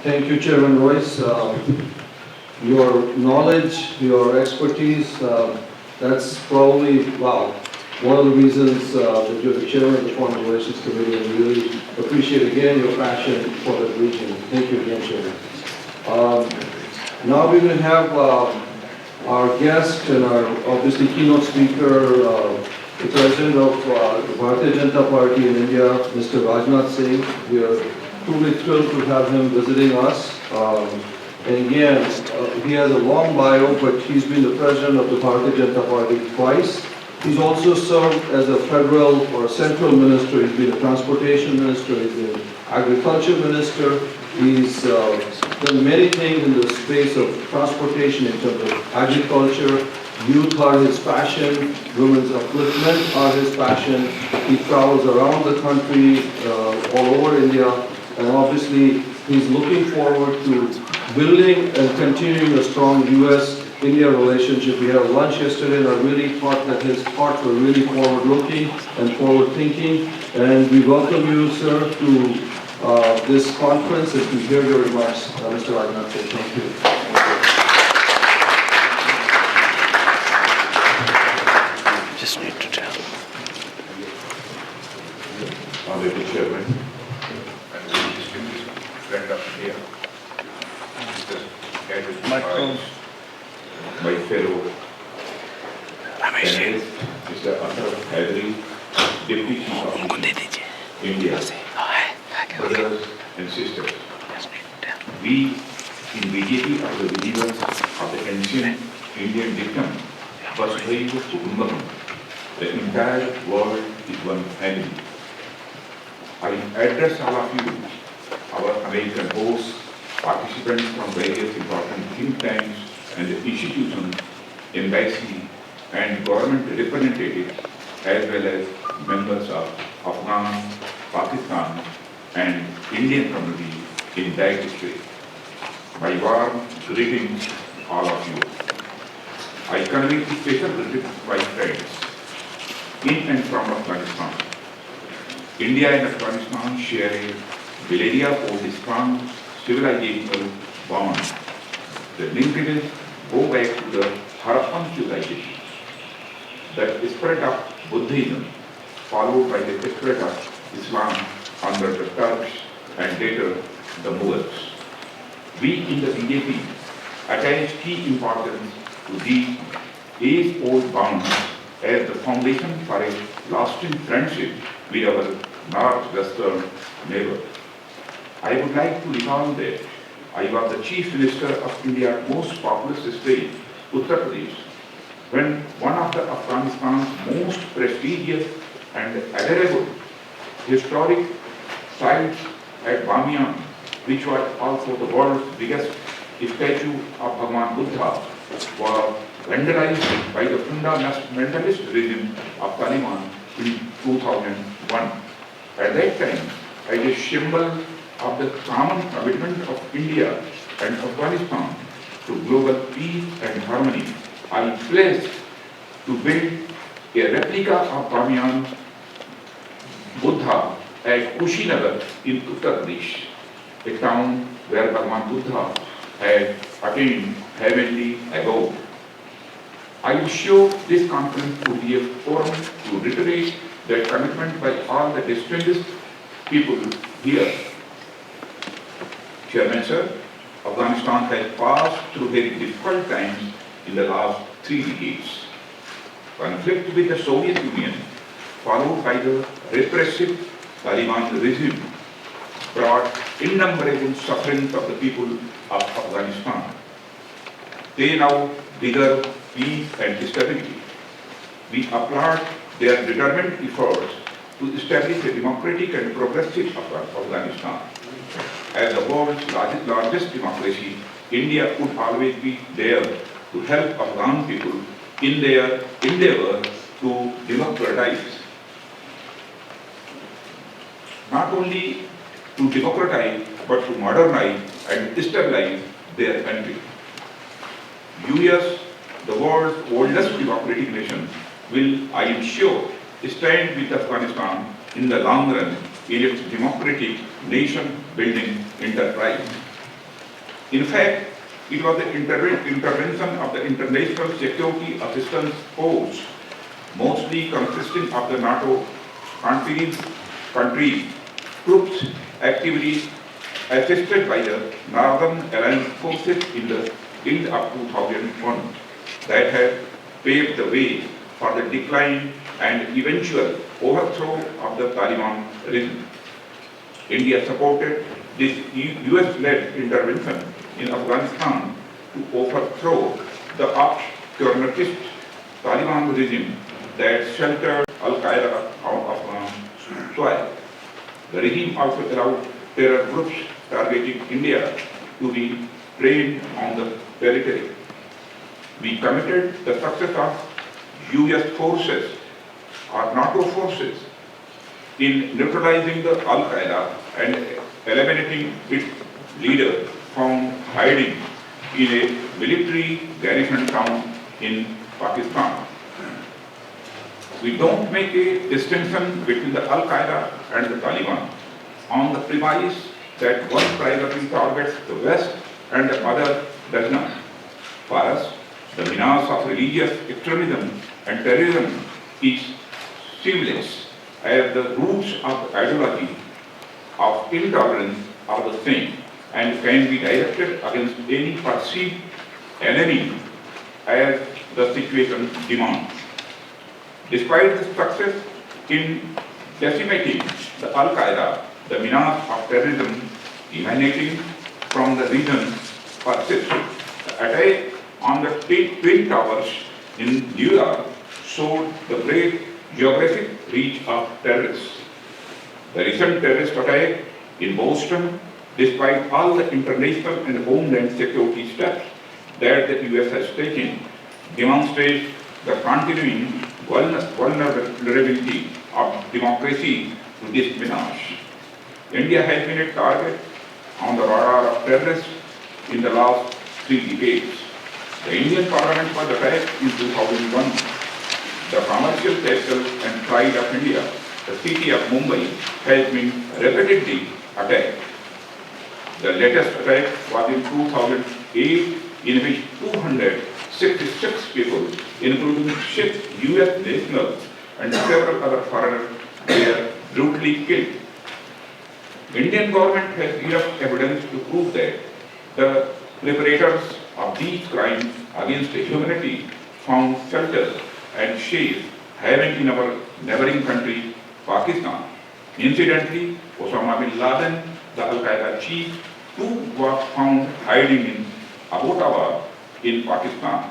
Thank you, Chairman Royce. Your knowledge, your expertise, that's probably, wow, one of the reasons that you're the chairman of the Foreign Relations Committee, and we really appreciate again your passion for the region. Thank you again, Chairman. Now we're going to have our guest and our obviously keynote speaker, the President of the Bharatiya Janata Party in India, Mr. Rajnath Singh. We are truly thrilled to have him visiting us. And again, he has a long bio, but he's been the President of the Bharatiya Janata Party twice. He's also served as a federal or central minister. He's been a transportation minister, he's been agriculture minister. He's done many things in the space of transportation in terms of agriculture. Youth are his passion, women's upliftment are his passion. He travels around the country, all over India, and obviously he's looking forward to building and continuing a strong US-India relationship. We had lunch yesterday, and I really thought that his thoughts were really forward-looking and forward-thinking. And we welcome you, sir, to this conference and to hear your remarks. Mr. Rajnath, thank you. Just need to tell. Honorable Chairman, and the distinguished friend of India, my fellow panelists, Mr. Ashraf Hydari, Deputy Chief of India, brothers and sisters. We in BJP are the believers of the ancient Indian dictum, Vasudhaiva Kutumbakam. The entire world is one family. I address all of you, our American hosts, participants from various important think tanks and institutions, embassy and government representatives, as well as members of Afghan, Pakistan and Indian community in that district. My warm greetings, all of you. I convey special greetings to my friends in and from Afghanistan. India and Afghanistan share a millennia old strong civilizational bond. The linkages go back to the Harappan civilization. The spread of Buddhism, followed by the spread of Islam under the Turks and later the Mughals. We in the BJP attach key importance to these age-old bonds as the foundation for a lasting friendship with our northwestern neighbor. I would like to recall that I was the Chief Minister of India's most populous state, Uttar Pradesh, when one of the Afghanistan's most prestigious and admirable historic sites at Bamiyan, which was also the world's biggest statue of Bhagwan Buddha, was vandalized by the fundamentalist regime of Taliban in 2001. At that time, as a symbol of the common commitment of India and Afghanistan to global peace and harmony, I pledged to build a replica of Bamiyan Buddha at Kushinagar in Uttar Pradesh, a town where Bhagwan Buddha had attained heavenly abode. I am sure this conference will be a forum to reiterate that commitment by all the distinguished people here. Chairman, sir, Afghanistan has passed through very difficult times in the last 3 decades. Conflict with the Soviet Union, followed by the repressive Taliban regime, brought innumerable sufferings of the people of Afghanistan. They now deserve peace and stability. We applaud their determined efforts to establish a democratic and progressive Afghanistan. As the world's largest democracy, India would always be there to help Afghan people in their endeavor to democratize. Not only to democratize, but to modernize and stabilize their country. US, the world's oldest democratic nation, will, I am sure, stand with Afghanistan in the long run in its democratic nation-building enterprise. In fact, it was the intervention of the International Security Assistance Force, mostly consisting of the NATO countries, troops actively assisted by the Northern Alliance forces in the end of 2001, that have paved the way for the decline and eventual overthrow of the Taliban regime. India supported this US-led intervention in Afghanistan to overthrow the obscurantist Taliban regime that sheltered Al-Qaeda on Afghan soil. The regime also allowed terror groups targeting India to be trained on the territory. We committed the success of US forces or NATO forces in neutralizing the Al-Qaeda and eliminating its leader found hiding in a military garrison town in Pakistan. We don't make a distinction between the Al-Qaeda and the Taliban on the premise that one primarily targets the West and the other does not. For us, the menace of religious extremism and terrorism is seamless, as the roots of ideology of intolerance are the same and can be directed against any perceived enemy as the situation demands. Despite the success in decimating the Al-Qaeda, the menace of terrorism emanating from the region persists. The attack on the Twin Towers in New York showed the great geographic reach of terrorists. The recent terrorist attack in Boston, despite all the international and homeland security steps that the US has taken, demonstrates the continuing vulnerability of democracy to this menace. India has been a target on the radar of terrorists in the last 3 decades. The Indian Parliament was attacked in 2001. The commercial capital and pride of India, the city of Mumbai, has been repeatedly attacked. The latest attack was in 2008, in which 266 people, including 6 US nationals and several other foreigners, were brutally killed. Indian government has enough evidence to prove that the perpetrators of these crimes against humanity found shelter and shade having in our neighboring country, Pakistan. Incidentally, Osama bin Laden, the Al-Qaeda chief, too was found hiding in Abbottabad in Pakistan.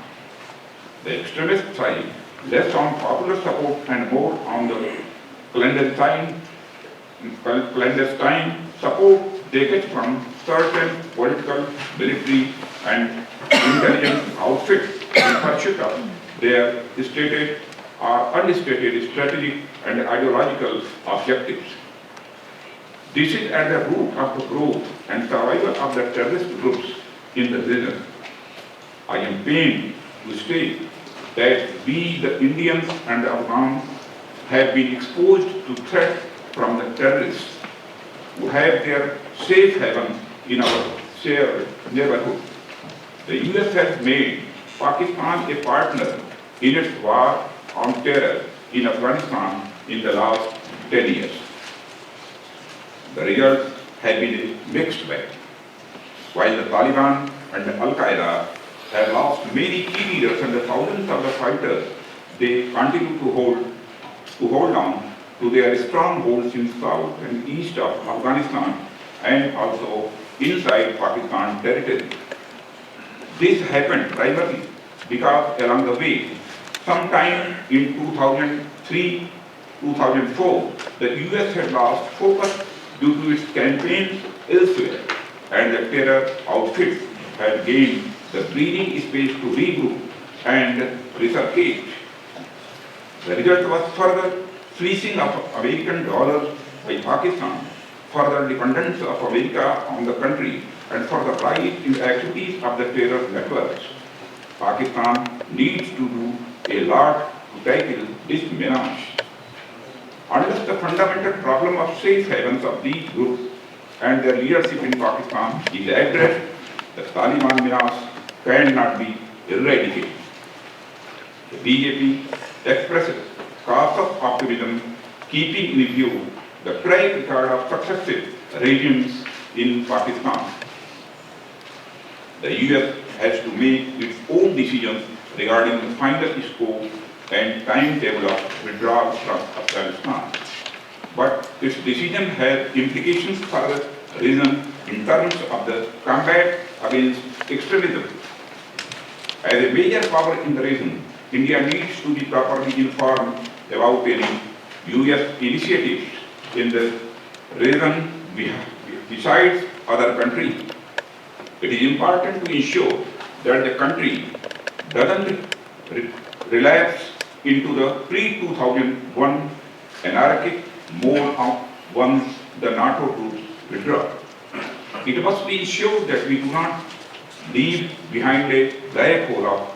The extremist side, less on popular support and more on the clandestine support they get from certain political, military and intelligence outfits in pursuit of their stated or unstated strategic and ideological objectives. This is at the root of the growth and survival of the terrorist groups in the region. I am pained to state that we, the Indians and the Afghans, have been exposed to threat from the terrorists who have their safe haven in our shared neighborhood. The US has made Pakistan a partner in its war on terror in Afghanistan in the last 10 years. The results have been a mixed bag. While the Taliban and Al-Qaeda have lost many key leaders and the thousands of the fighters, they continue to hold on to their strongholds in south and east of Afghanistan and also inside Pakistan territory. This happened primarily because along the way, sometime in 2003-2004, the US had lost focus due to its campaigns elsewhere, and the terror outfits had gained the breathing space to regroup and resurface. The result was further fleecing of American dollars by Pakistan, further dependence of America on the country, and further rise in the activities of the terror networks. Pakistan needs to do a lot to tackle this menace. Unless the fundamental problem of safe havens of these groups and their leadership in Pakistan is addressed, the Taliban menace cannot be eradicated. The BJP expresses cause of optimism, keeping in view the track record of successive regimes in Pakistan. The US has to make its own decisions regarding the final scope and timetable of withdrawal from Afghanistan. But its decision has implications for the region in terms of the combat against extremism. As a major power in the region, India needs to be properly informed about any US initiatives in the region besides other countries. It is important to ensure that the country doesn't relapse into the pre-2001 anarchic mode once the NATO troops withdraw. It must be ensured that we do not leave behind a black hole of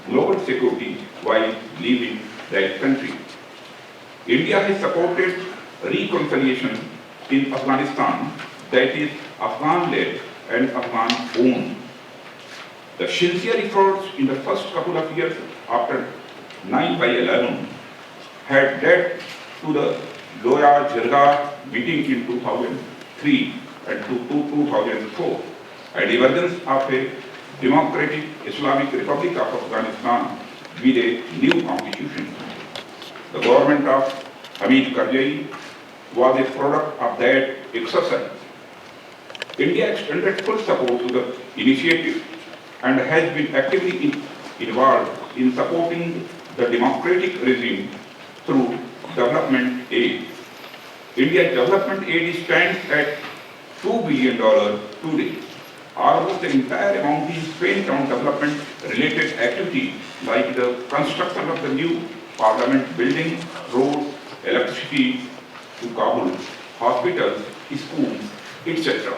global security while leaving that country. India has supported reconciliation in Afghanistan that is Afghan-led and Afghan-owned. The sincere efforts in the first couple of years after 9/11 had led to the Loya-Jirga meeting in 2003 and to 2004, and emergence of a democratic Islamic Republic of Afghanistan with a new constitution. The government of Hamid Karzai was a product of that exercise. India extended full support to the initiative and has been actively involved in supporting the democratic regime through development aid. India's development aid stands at $2 billion today. Almost the entire amount is spent on development-related activities like the construction of the new parliament building, roads, electricity to Kabul, hospitals, schools, etc.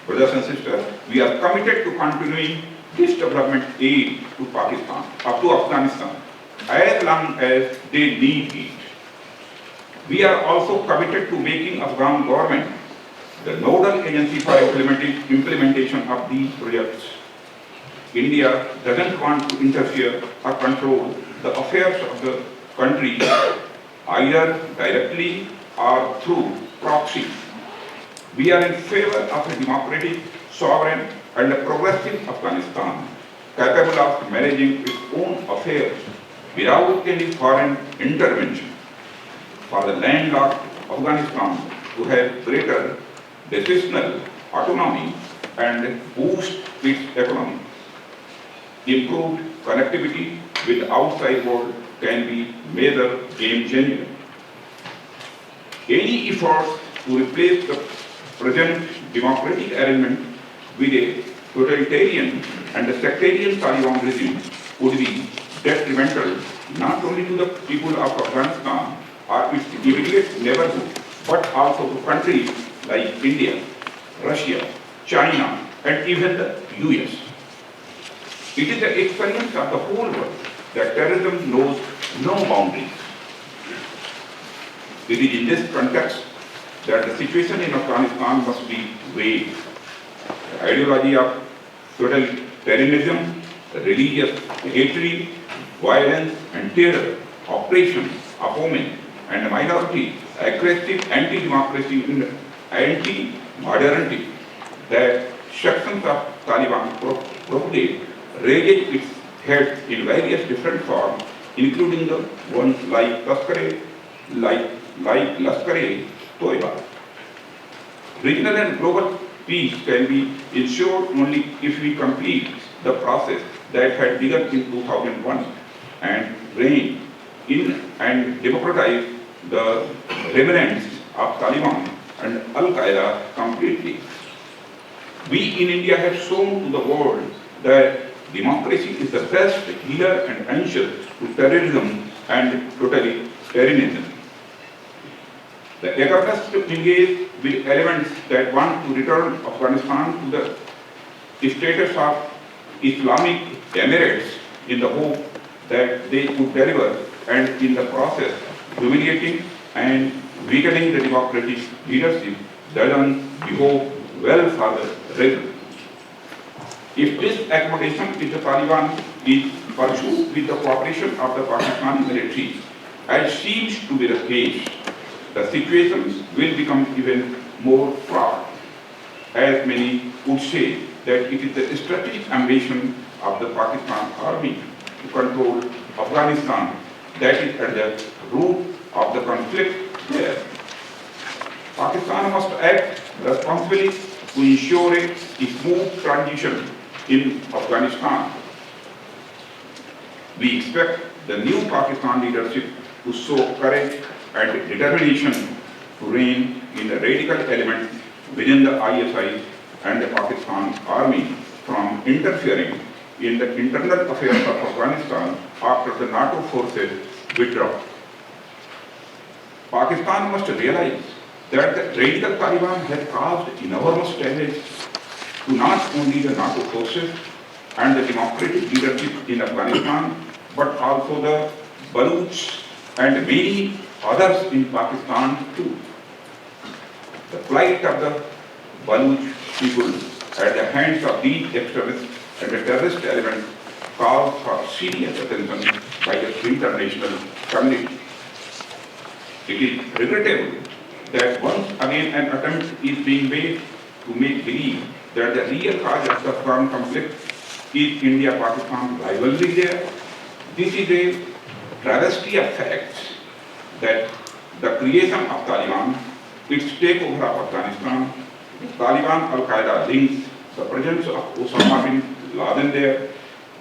Brothers and sisters, we are committed to continuing this development aid to Pakistan, up to Afghanistan, as long as they need it. We are also committed to making Afghan government the nodal agency for implementation of these projects. India doesn't want to interfere or control the affairs of the country either directly or through proxy. We are in favor of a democratic, sovereign, and a progressive Afghanistan, capable of managing its own affairs without any foreign intervention. For the landlocked Afghanistan to have greater decisional autonomy and boost its economy. Improved connectivity with the outside world can be major game changer. Any effort to replace the present democratic arrangement with a totalitarian and a sectarian Taliban regime would be detrimental not only to the people of Afghanistan or its immediate neighborhood, but also to countries like India, Russia, China, and even the US. It is the experience of the whole world that terrorism knows no boundaries. It is in this context that the situation in Afghanistan must be weighed. The ideology of totalitarianism, religious hatred, violence and terror, oppression of women and minority, aggressive anti-democracy and anti-modernity that sections of Taliban propagate raises its head in various different forms, including the ones like Lashkar-e-Toiba. Regional and global peace can be ensured only if we complete the process that had begun in 2001 and rein in and democratize the remnants of Taliban and Al-Qaeda completely. We in India have shown to the world that democracy is the best healer and answer to terrorism and totalitarianism. The eagerness to engage with elements that want to return Afghanistan to the status of Islamic Emirates in the hope that they could deliver and in the process humiliating and weakening the democratic leadership doesn't behove well for the region. If this accommodation with the Taliban is pursued with the cooperation of the Pakistani military, as seems to be the case, the situation will become even more fraught, as many would say that it is the strategic ambition of the Pakistan army to control Afghanistan that is at the root of the conflict there. Pakistan must act responsibly to ensure a smooth transition in Afghanistan. We expect the new Pakistan leadership to show courage and determination to rein in the radical elements within the ISI and the Pakistan army from interfering in the internal affairs of Afghanistan after the NATO forces withdraw. Pakistan must realize that the radical Taliban has caused enormous damage to not only the NATO forces and the democratic leadership in Afghanistan, but also the Baluchs and many others in Pakistan too. The plight of the Baluch people at the hands of these extremists and the terrorist elements calls for serious attention by the international community. It is regrettable that once again an attempt is being made to make believe that the real cause of the Afghan conflict is India-Pakistan rivalry there. This is a travesty of facts that the creation of Taliban, its takeover of Afghanistan, the Taliban Al-Qaeda links, the presence of Osama bin Laden there,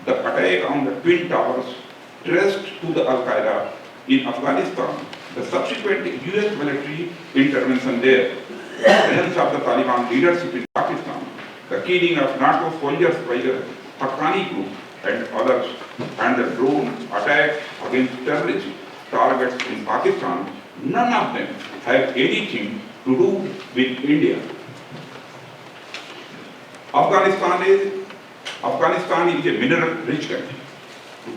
the attack on the Twin Towers traced to the Al-Qaeda in Afghanistan, the subsequent US military intervention there, the presence of the Taliban leadership in Pakistan, the killing of NATO soldiers by the Haqqani group and others, and the drone attacks against terrorist targets in Pakistan, none of them have anything to do with India. Afghanistan is a mineral-rich country.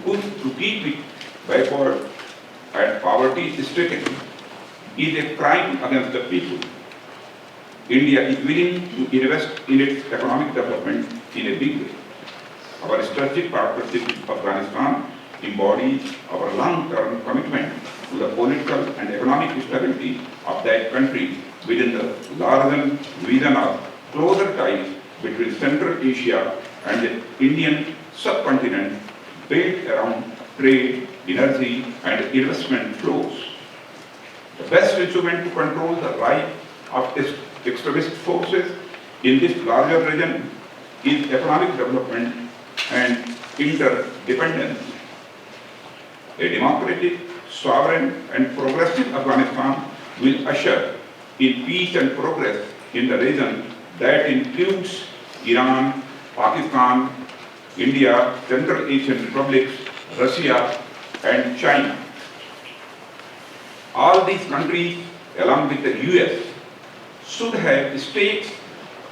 To keep it backward and poverty-stricken is a crime against the people. India is willing to invest in its economic development in a big way. Our strategic partnership with Afghanistan embodies our long-term commitment to the political and economic stability of that country within the larger vision of closer ties between Central Asia and the Indian subcontinent built around trade, energy, and investment flows. The best instrument to control the rise of extremist forces in this larger region is economic development and interdependence. A democratic, sovereign, and progressive Afghanistan will usher in peace and progress in the region that includes Iran, Pakistan, India, Central Asian republics, Russia, and China. All these countries, along with the US, should have stakes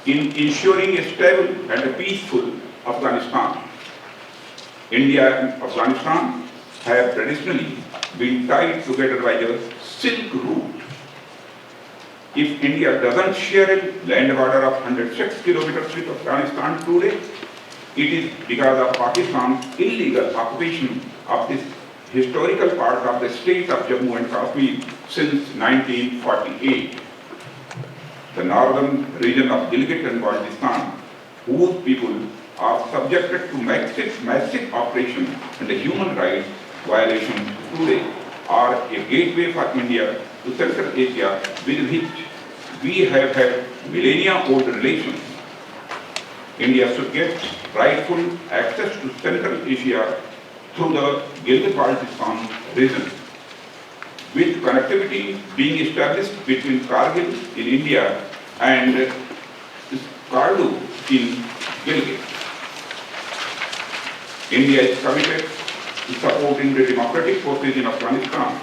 in ensuring a stable and a peaceful Afghanistan. India and Afghanistan have traditionally been tied together by the Silk Route. If India doesn't share a land border of 106 kilometers with Afghanistan today, it is because of Pakistan's illegal occupation of this historical part of the state of Jammu and Kashmir since 1948. The northern region of Gilgit and Baltistan, whose people are subjected to massive operations and human rights violations today, are a gateway for India to Central Asia with which we have had millennia-old relations. India should get rightful access to Central Asia through the Gilgit-Baltistan region, with connectivity being established between Kargil in India and Kardu in Gilgit. India is committed to supporting the democratic forces in Afghanistan,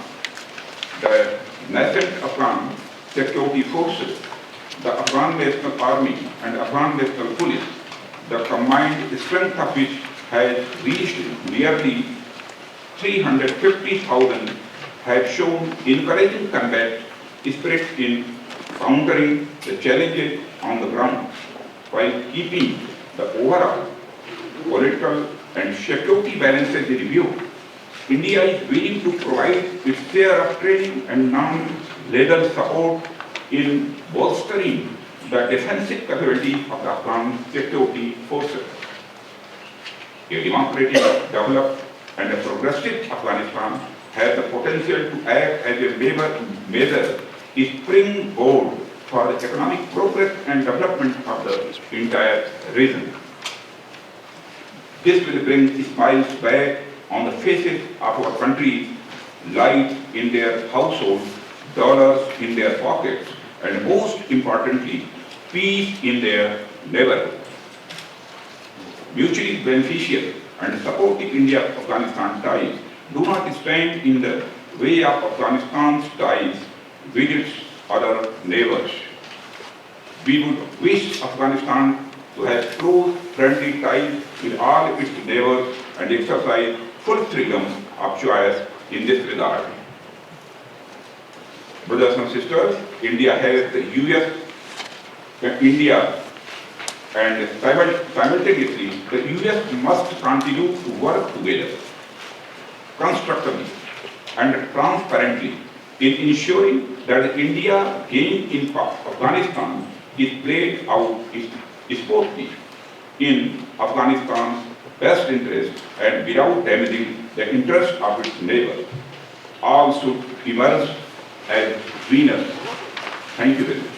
the nascent Afghan security forces, the Afghan National Army and Afghan National Police, the combined strength of which has reached nearly 350,000, have shown encouraging combat spirit in countering the challenges on the ground, while keeping the overall political and security balances review, India is willing to provide its share of training and non-lethal support in bolstering the defensive capabilities of the Afghan security forces. A democratic, developed, and a progressive Afghanistan has the potential to act as a major springboard for the economic progress and development of the entire region. This will bring smiles back on the faces of our country, light in their households, dollars in their pockets, and most importantly, peace in their neighborhood. Mutually beneficial and supportive India-Afghanistan ties do not stand in the way of Afghanistan's ties with its other neighbors. We would wish Afghanistan to have close friendly ties with all its neighbors and exercise full freedom of choice in this regard. Brothers and sisters, India has the US, India, and simultaneously the US must continue to work together constructively and transparently in ensuring that India gain in Afghanistan is played out smoothly in Afghanistan's best interest and without damaging the interest of its neighbors. All should emerge as winners. Thank you very much.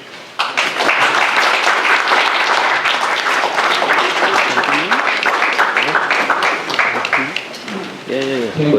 Yeah. Thank